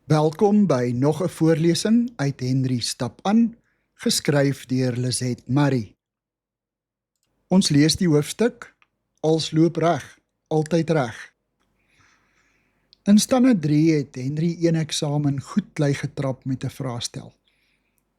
Welkom by nog 'n voorlesing uit Henry Stap aan, geskryf deur Lizet Marie. Ons lees die hoofstuk Als loop reg, altyd reg. In standaard 3 het Henry een eksamen goed lei getrap met 'n vraestel.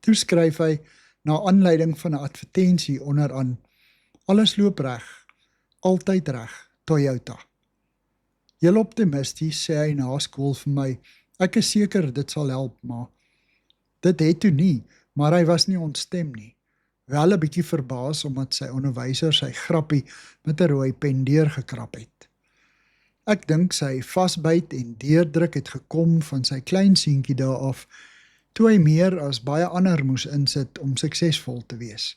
Toe skryf hy na aanleiding van 'n advertensie onderaan: Alles loop reg, altyd reg, Toyota. Heel optimisties sê hy na skool vir my: Ek is seker dit sal help, maar dit het toe nie, maar hy was nie ontstem nie. Wel 'n bietjie verbaas omdat sy onderwyser sy grappie met 'n rooi pen deurgekrap het. Ek dink sy vasbyt en deurdruk het gekom van sy klein seentjie daar af, toe hy meer as baie ander moes insit om suksesvol te wees.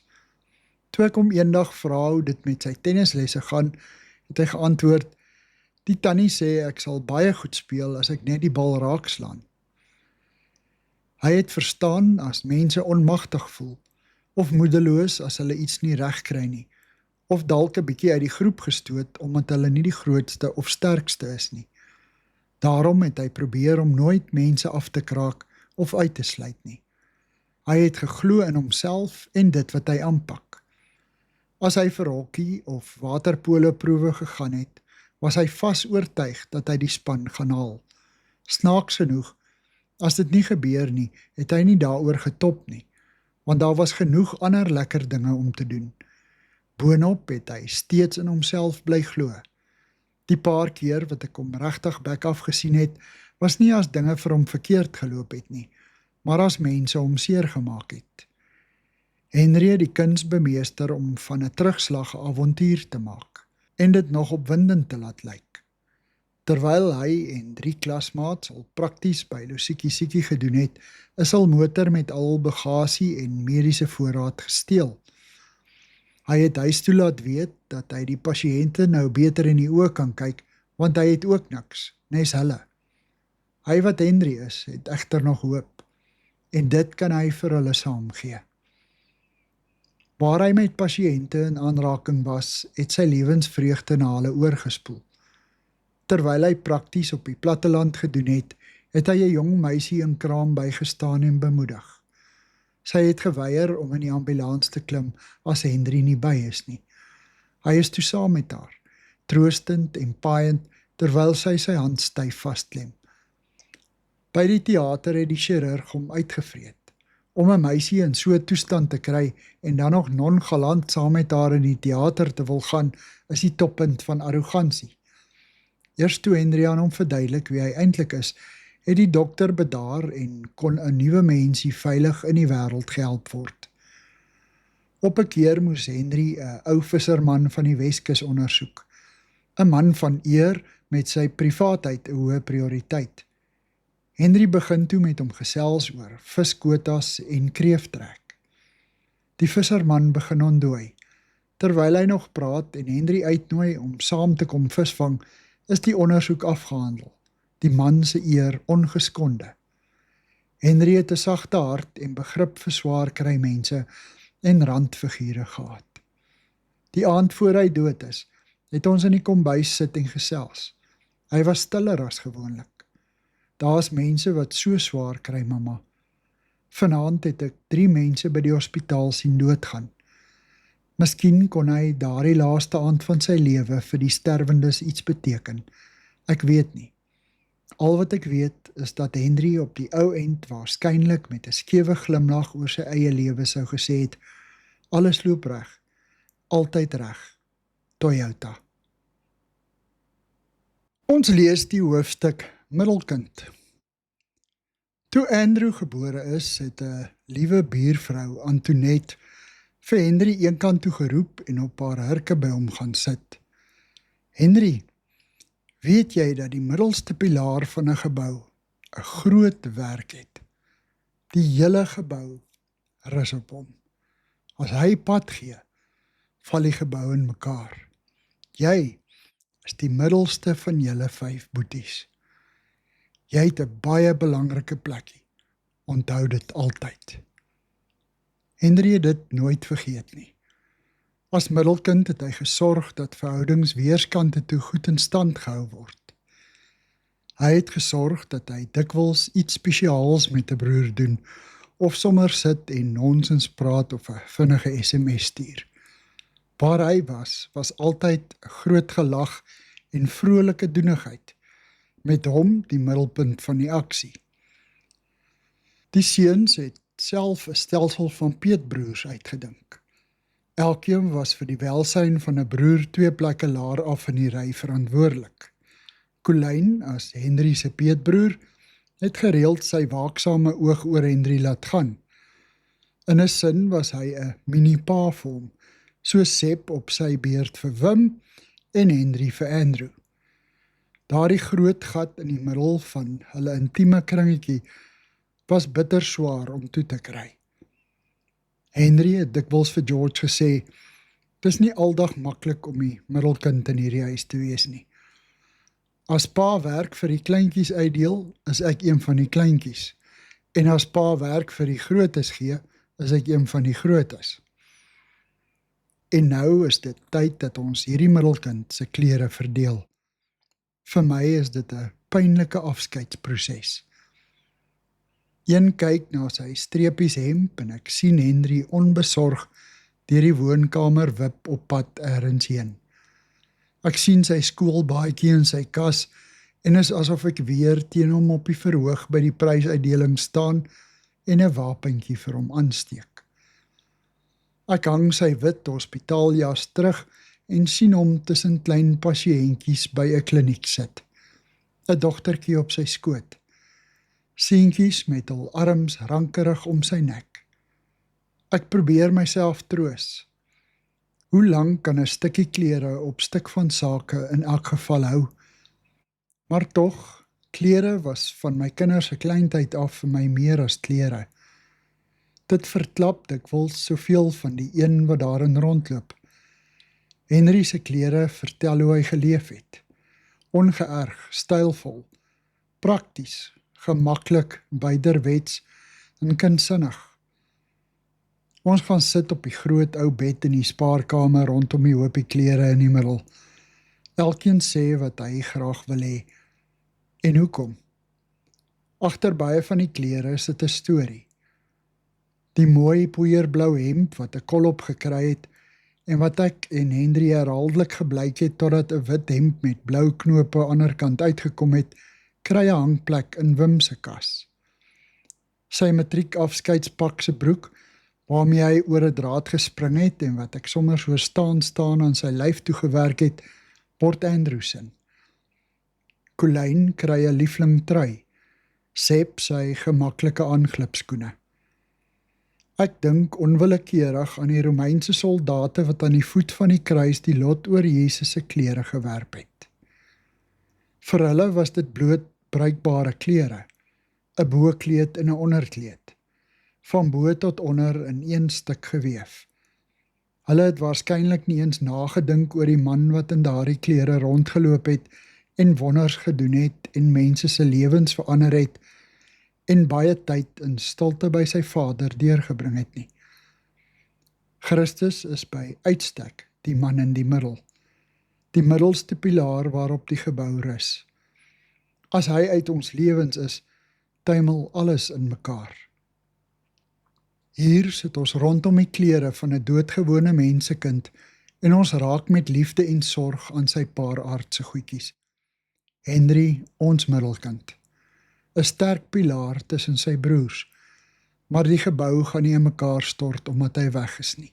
Toe ek hom eendag vra hoe dit met sy tennislesse gaan, het hy geantwoord: Die tannie sê ek sal baie goed speel as ek net die bal raakslaan. Hy het verstaan as mense onmagtig voel, of moedeloos as hulle iets nie reg kry nie, of dalk 'n bietjie uit die groep gestoot omdat hulle nie die grootste of sterkste is nie. Daarom het hy probeer om nooit mense af te kraak of uit te sluit nie. Hy het geglo in homself en dit wat hy aanpak. As hy vir hokkie of waterpolo proewe gegaan het, was hy vas oortuig dat hy die span gaan haal. Snaaks genoeg, as dit nie gebeur nie, het hy nie daaroor getop nie, want daar was genoeg ander lekker dinge om te doen. Boonop het hy steeds in homself bly glo. Die paar keer wat ek hom regtig bek afgesien het, was nie as dinge vir hom verkeerd geloop het nie, maar as mense hom seer gemaak het. Henry het die kuns bemeester om van 'n terugslag 'n avontuur te maak en dit nog opwindend te laat lyk. Terwyl hy en 3 klasmaats al prakties by Losikie gedoen het, is hul motor met al bagasie en mediese voorraad gesteel. Hy het huis toe laat weet dat hy die pasiënte nou beter in die oë kan kyk, want hy het ook niks, nes hulle. Hy wat Henry is, het egter nog hoop, en dit kan hy vir hulle saamgee. Waar hy met pasiënte in aanraking was, het sy lewensvreugde na hulle oorgespoel. Terwyl hy prakties op die platteland gedoen het, het hy 'n jong meisie in kraam bygestaan en bemoedig. Sy het geweier om in die ambulans te klim as Henry nie by is nie. Hy is toe saam met haar, troostend en paaiend, terwyl sy sy hand styf vasklem. By die teater het die chirurg hom uitgevreet. Om 'n meisie in so 'n toestand te kry en dan nog nonchalant saam met haar in die teater te wil gaan, is die toppunt van arrogansie. Eers toe Henry aan hom verduidelik wie hy eintlik is, het die dokter bedaar en kon 'n nuwe mensie veilig in die wêreld gehelp word. Op 'n keer moes Henry 'n ou visserman van die Weskus ondersoek. 'n Man van eer met sy privaatheid 'n hoë prioriteit. Henry begin toe met hom gesels oor viskwotas en kreeftrek. Die visserman begin ontdooi. Terwyl hy nog praat en Henry uitnooi om saam te kom visvang, is die ondersoek afgehandel. Die man se eer ongeskonde. Henry het 'n sagte hart en begrip vir swaar kry mense en randfigure gehad. Die aand voor hy dood is, het ons in die kombuis sit en gesels. Hy was stiller as gewoonlik. Daar's mense wat so swaar kry, mamma. Vanaand het ek 3 mense by die hospitaal sien doodgaan. Miskien kon hy daardie laaste aand van sy lewe vir die sterwendes iets beteken. Ek weet nie. Al wat ek weet is dat Henry op die ou end waarskynlik met 'n skewe glimlag oor sy eie lewe sou gesê het: Alles loop reg, altyd reg, Toyota. Ons lees die hoofstuk Middelkind. Toe Andrew gebore is, het 'n liewe buurvrou, Antoinette, vir Henry eenkant toe geroep en op haar hurke by hom gaan sit. Henry, weet jy dat die middelste pilaar van 'n gebou 'n groot werk het? Die hele gebou rus op hom. As hy pad gee, val die gebou in mekaar. Jy is die middelste van julle 5 boeties. Jy het 'n baie belangrike plekkie. Onthou dit altyd. Henry het dit nooit vergeet nie. As middelkind het hy gesorg dat verhoudings weerskante toe goed in stand gehou word. Hy het gesorg dat hy dikwels iets spesiaals met 'n broer doen, of sommer sit en nonsens praat of 'n vinnige SMS stuur. Waar hy was altyd 'n groot gelag en vrolike doenigheid, met hom die middelpunt van die aksie. Die seuns het self 'n stelsel van peetbroers uitgedink. Elkeen was vir die welsyn van 'n broer 2 plekke laer af in die ry verantwoordelik. Colleen, as Henry se peetbroer, het gereeld sy waaksame oog oor Henry laat gaan. In 'n sin was hy 'n mini-pa vir hom, so Sep op sy beurt vir Wim en Henry vir Andrew. Daardie groot gat in die middel van hulle intieme kringetjie was bitter swaar om toe te kry. Henry het dikwels vir George gesê, dis nie aldag maklik om die middelkind in hierdie huis te wees nie. As pa werk vir die kleintjies uitdeel, is ek een van die kleintjies. En as pa werk vir die grootes gee, is ek een van die grootes. En nou is dit tyd dat ons hierdie middelkind se klere verdeel. Vir my is dit 'n pynlike afskeidsproses. Een kyk na sy streepies hemp en ek sien Henry onbesorg deur die woonkamer wip op pad ergens heen. Ek sien sy skoolbaadjie in sy kas en is asof ek weer teen hom op die verhoog by die prysuitdeling staan en 'n wapentjie vir hom aansteek. Ek hang sy wit hospitaaljas terug en sien hom tussen klein pasiëntjies by 'n kliniek sit. 'n Dogtertjie op sy skoot. Seentjies met hul arms rankerig om sy nek. Ek probeer myself troos. Hoe lank kan 'n stukkie klere op stuk van sake in elk geval hou? Maar tog, klere was van my kinders se kleintyd af vir my meer as klere. Dit verklap dikwels soveel van die een wat daarin rondloop. Henry se klere vertel hoe hy geleef het. Ongeërg, stylvol, prakties, gemaklik, byderwets en kindsinnig. Ons gaan sit op die groot ou bed in die spaarkamer rondom die hoopie klere in die middel. Elkeen sê wat hy graag wil hê. En hoekom? Agter baie van die klere sit 'n storie. Die mooi poeierblou hemp wat 'n kolop gekry het en wat ek en Henry herhaaldelik geblyk het totdat 'n wit hemp met blou knope aan die ander kant uitgekom het, kry 'n hangplek in Wim se kas. Sy matriekafskeidspak se broek, waarmee hy oor 'n draad gespring het en wat ek sommer so staan aan sy lyf toegewerk het, word Andrew se. Colleen kry 'n liefling trui, Sep sy gemaklike aanglipskoene. Ek dink onwillekeurig aan die Romeinse soldate wat aan die voet van die kruis die lot oor Jesus se klere gewerp het. Vir hulle was dit bloot bruikbare klere, 'n bokleed en 'n onderkleed, van bo tot onder in een stuk geweef. Hulle het waarskynlik nie eens nagedink oor die man wat in daardie klere rondgeloop het en wonders gedoen het en mense se lewens verander het en baie tyd in stilte by sy Vader deurgebring het nie. Christus is by uitstek die man in die middel, die middelste pilaar waarop die gebou rus. As hy uit ons lewens is, tuimel alles in mekaar. Hier sit ons rondom die klere van 'n doodgewone mensekind en ons raak met liefde en sorg aan sy paar aardse goedjies. Henry, ons middelkind, 'n sterk pilaar tussen sy broers, maar die gebou gaan nie in mekaar stort omdat hy weg is nie.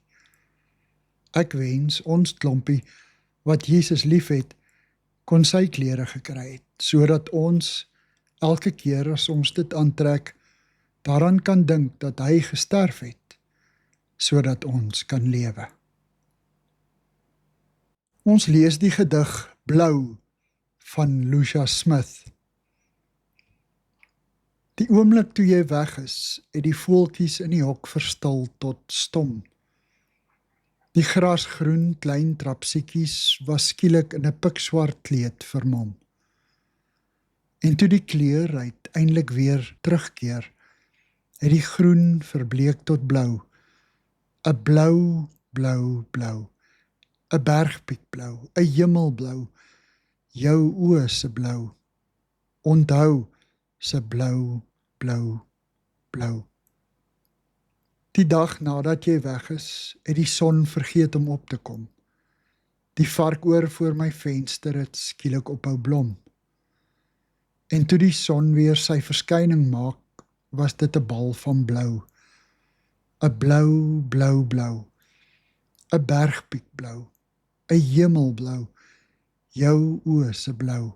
Ek wens ons klompie, wat Jesus liefhet, kon sy klere gekry het, sodat ons, elke keer as ons dit aantrek, daaraan kan dink dat hy gesterf het, sodat ons kan lewe. Ons lees die gedig Blou van Lucia Smith. Die oomblik toe jy weg is, het die voeltjies in die hok verstil tot stom. Die grasgroen klein trapsiekies was skielik in 'n pikswart kleed vermom. En toe die kleur uiteindelik weer terugkeer, het die groen verbleek tot blou. 'n blou, blou, blou. 'n bergpiekblou, 'n hemelblou, jou oë se blou. onthou se blou, blou, blou. Die dag nadat jy weg is, het die son vergeet om op te kom. Die varkoor voor my venster het skielik ophou blom. En toe die son weer sy verskyning maak, was dit 'n bal van blou. 'n blou, blou, blou. 'n bergpiekblou. 'n hemelblou. Jou oë se blou.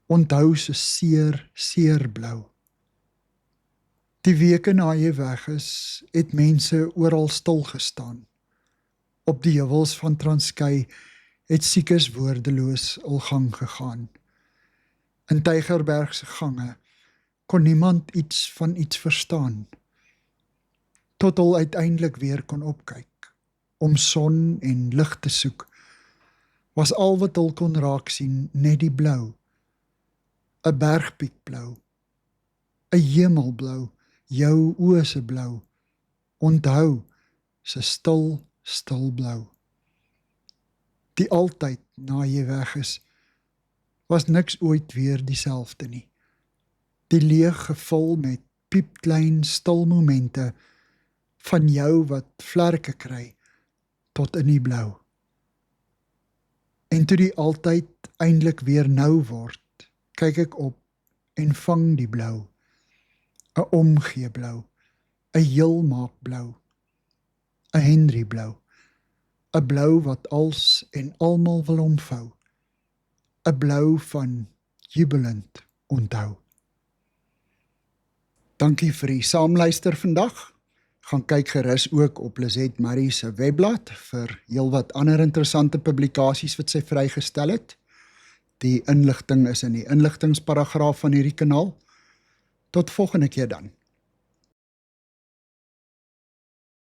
Onthou se seer, seer blou. Die weke na jy weg is, het mense oral stil gestaan. Op die heuwels van Transkei het siekes woordeloos hul gang gegaan. In Tygerberg se gange kon niemand iets van iets verstaan, tot hulle uiteindelik weer kon opkyk, om son en lig te soek, was al wat hulle kon raak sien net die blou, 'n bergpiekblou, 'n hemelblou, jou oë se blou, onthou se stil, stil blou. Die altyd na jy weg is, was niks ooit weer dieselfde nie. Die leeg gevul met piepklein stil momente van jou wat vlerke kry tot in die blou. En toe die altyd eindelik weer nou word, kyk ek op en vang die blou, 'n omgee blou, 'n heel maak blou, 'n Henry blou, 'n blou wat als en almal wil omvou, 'n blou van jubelend onthou. Dankie vir die saamluister vandag. Gaan kyk gerus ook op Lizet Marie se webblad vir heelwat ander interessante publikasies wat sy vrygestel het. Die inligting is in die inligtingsparagraaf van hierdie kanaal. Tot volgende keer dan.